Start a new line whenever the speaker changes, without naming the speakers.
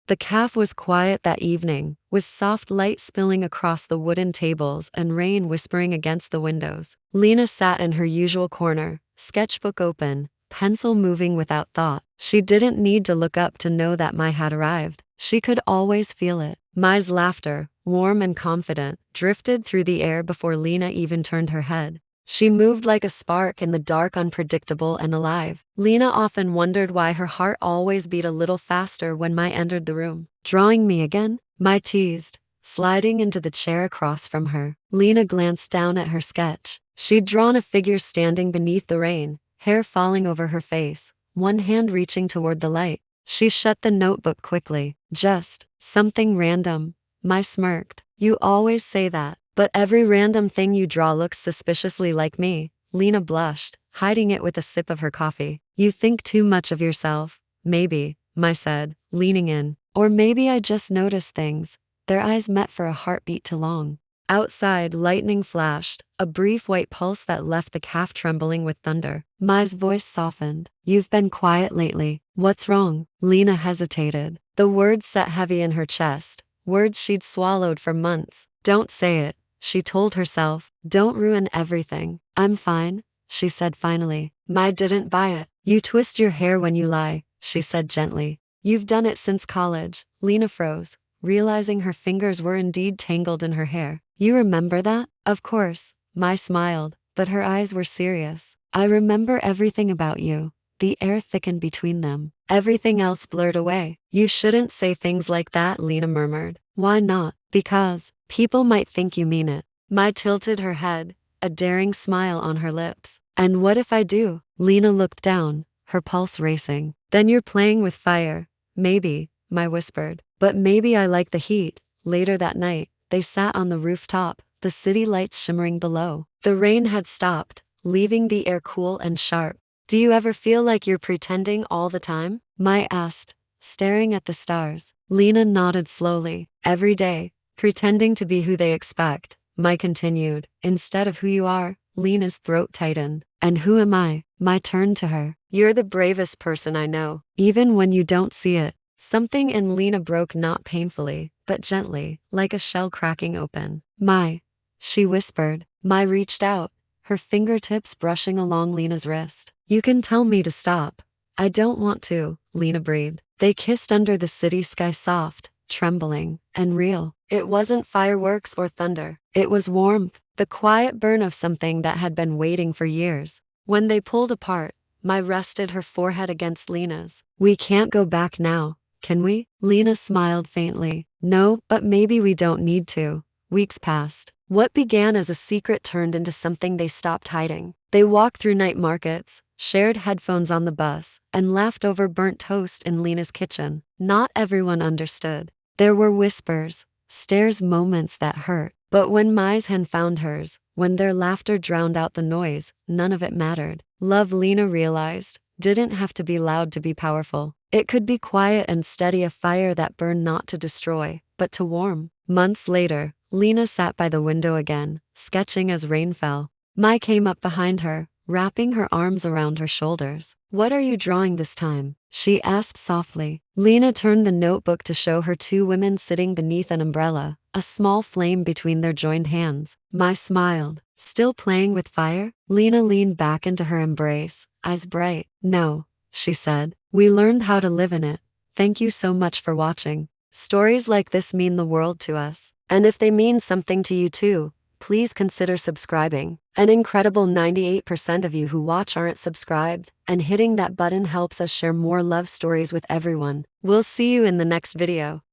The cafe was quiet that evening, with soft light spilling across the wooden tables and rain whispering against the windows. Lena sat in her usual corner, sketchbook open, pencil moving without thought. She didn't need to look up to know that Mai had arrived. She could always feel it. Mai's laughter, warm and confident, drifted through the air before Lena even turned her head. She moved like a spark in the dark, unpredictable and alive. Lena often wondered why her heart always beat a little faster when Mai entered the room. Drawing me again? Mai teased, sliding into the chair across from her. Lena glanced down at her sketch. She'd drawn a figure standing beneath the rain, hair falling over her face, one hand reaching toward the light. She shut the notebook quickly. Just something random. Mai smirked. You always say that. But every random thing you draw looks suspiciously like me. Lena blushed, hiding it with a sip of her coffee. You think too much of yourself. Maybe, Mai said, leaning in. Or maybe I just notice things. Their eyes met for a heartbeat too long. Outside, lightning flashed, a brief white pulse that left the cafe trembling with thunder. Mai's voice softened. You've been quiet lately. What's wrong? Lena hesitated. The words sat heavy in her chest, words she'd swallowed for months. Don't say it, she told herself. Don't ruin everything. I'm fine, she said finally. Mai didn't buy it. You twist your hair when you lie, she said gently. You've done it since college. Lena froze, realizing her fingers were indeed tangled in her hair. You remember that? Of course, Mai smiled, but her eyes were serious. I remember everything about you. The air thickened between them. Everything else blurred away. You shouldn't say things like that, Lena murmured. Why not? Because people might think you mean it. Mai tilted her head, a daring smile on her lips. And what if I do? Lena looked down, her pulse racing. Then you're playing with fire. Maybe, Mai whispered. But maybe I like the heat. Later that night, they sat on the rooftop, the city lights shimmering below. The rain had stopped, leaving the air cool and sharp. Do you ever feel like you're pretending all the time? Mai asked, staring at the stars. Lena nodded slowly. Every day, pretending to be who they expect. Mai continued. Instead of who you are. Lena's throat tightened. And who am I? Mai turned to her. You're the bravest person I know, even when you don't see it. Something in Lena broke, not painfully, but gently, like a shell cracking open. Mai, she whispered. Mai reached out, her fingertips brushing along Lena's wrist. You can tell me to stop. I don't want to, Lena breathed. They kissed under the city sky, soft, trembling, and real. It wasn't fireworks or thunder. It was warmth, the quiet burn of something that had been waiting for years. When they pulled apart, Mai rested her forehead against Lena's. We can't go back now, can we? Lena smiled faintly. No, but maybe we don't need to. Weeks passed. What began as a secret turned into something they stopped hiding. They walked through night markets, shared headphones on the bus, and laughed over burnt toast in Lena's kitchen. Not everyone understood. There were whispers, stares, moments that hurt. But when Mai's hand found hers, when their laughter drowned out the noise, none of it mattered. Love, Lena realized, didn't have to be loud to be powerful. It could be quiet and steady, a fire that burned not to destroy, but to warm. Months later, Lena sat by the window again, sketching as rain fell. Mai came up behind her, wrapping her arms around her shoulders. What are you drawing this time? She asked softly. Lena turned the notebook to show her two women sitting beneath an umbrella, a small flame between their joined hands. Mai smiled. Still playing with fire? Lena leaned back into her embrace, eyes bright. No, she said. We learned how to live in it. Thank you so much for watching. Stories like this mean the world to us. And if they mean something to you too, please consider subscribing. An incredible 98% of you who watch aren't subscribed, and hitting that button helps us share more love stories with everyone. We'll see you in the next video.